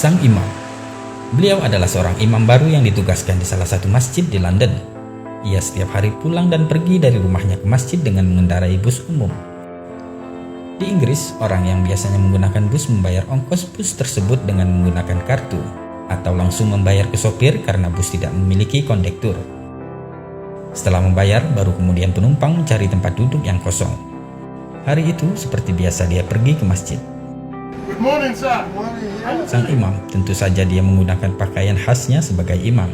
Sang imam. Beliau adalah seorang imam baru yang ditugaskan di salah satu masjid di London. Ia setiap hari pulang dan pergi dari rumahnya ke masjid dengan mengendarai bus umum. Di Inggris, orang yang biasanya menggunakan bus membayar ongkos bus tersebut dengan menggunakan kartu, atau langsung membayar ke sopir karena bus tidak memiliki kondektur. Setelah membayar, baru kemudian penumpang mencari tempat duduk yang kosong. Hari itu, seperti biasa dia pergi ke masjid. Good morning, sir. Sang imam, tentu saja dia menggunakan pakaian khasnya sebagai imam,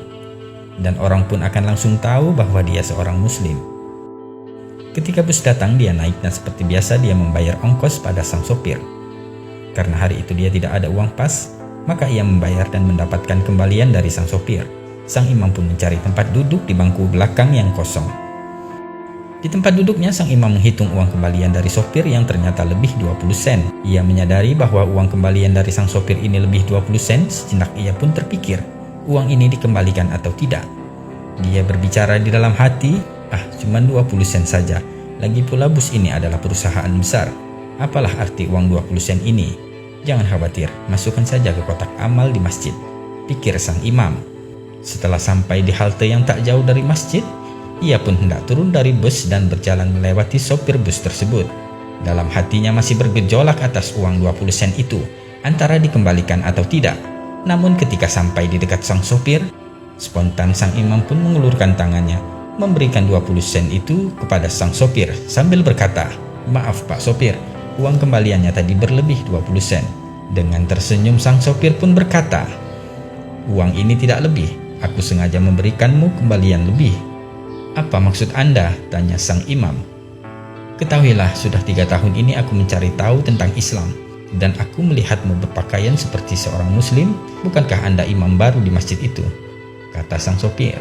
dan orang pun akan langsung tahu bahwa dia seorang muslim. Ketika bus datang, dia naik dan seperti biasa dia membayar ongkos pada sang sopir. Karena hari itu dia tidak ada uang pas, maka ia membayar dan mendapatkan kembalian dari sang sopir. Sang imam pun mencari tempat duduk di bangku belakang yang kosong. Di tempat duduknya, sang imam menghitung uang kembalian dari sopir yang ternyata lebih 20 sen. Ia menyadari bahwa uang kembalian dari sang sopir ini lebih 20 sen, sejenak ia pun terpikir, uang ini dikembalikan atau tidak. Dia berbicara di dalam hati, cuma 20 sen saja. Lagi pula bus ini adalah perusahaan besar. Apalah arti uang 20 sen ini? Jangan khawatir, masukkan saja ke kotak amal di masjid, pikir sang imam. Setelah sampai di halte yang tak jauh dari masjid, ia pun hendak turun dari bus dan berjalan melewati sopir bus tersebut. Dalam hatinya masih bergejolak atas uang 20 sen itu, antara dikembalikan atau tidak. Namun ketika sampai di dekat sang sopir, spontan sang imam pun mengulurkan tangannya, memberikan 20 sen itu kepada sang sopir sambil berkata, "Maaf Pak Sopir, uang kembaliannya tadi berlebih 20 sen. Dengan tersenyum sang sopir pun berkata, "Uang ini tidak lebih, aku sengaja memberikanmu kembalian lebih." "Apa maksud Anda?" tanya sang imam. "Ketahuilah, sudah 3 tahun ini aku mencari tahu tentang Islam, dan aku melihatmu berpakaian seperti seorang muslim. Bukankah Anda imam baru di masjid itu?" kata sang sopir.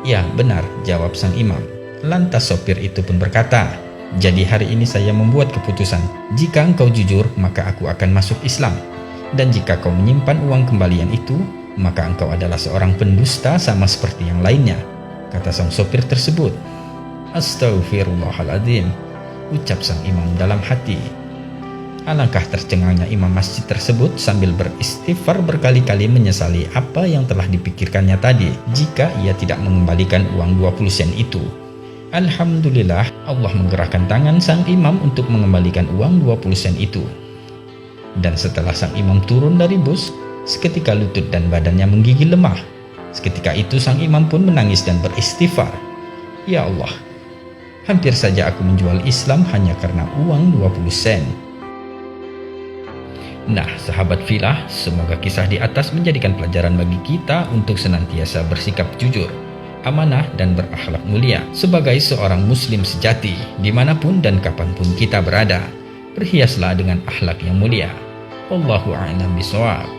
"Ya, benar," jawab sang imam. Lantas sopir itu pun berkata, "Jadi hari ini saya membuat keputusan, jika engkau jujur maka aku akan masuk Islam, dan jika kau menyimpan uang kembalian itu, maka engkau adalah seorang pendusta sama seperti yang lainnya," kata sang sopir tersebut. "Astaghfirullahaladzim," ucap sang imam dalam hati. Alangkah tercengangnya imam masjid tersebut sambil beristighfar berkali-kali menyesali apa yang telah dipikirkannya tadi jika ia tidak mengembalikan uang 20 sen itu. Alhamdulillah, Allah menggerakkan tangan sang imam untuk mengembalikan uang 20 sen itu. Dan setelah sang imam turun dari bus, seketika lutut dan badannya menggigil lemah. Seketika itu sang imam pun menangis dan beristighfar, "Ya Allah, hampir saja aku menjual Islam hanya karena uang 20 sen. Nah, sahabat filah, semoga kisah di atas menjadikan pelajaran bagi kita untuk senantiasa bersikap jujur, amanah, dan berakhlak mulia sebagai seorang muslim sejati dimanapun dan kapanpun kita berada. Berhiaslah dengan akhlak yang mulia. Wallahu a'lam bishawab.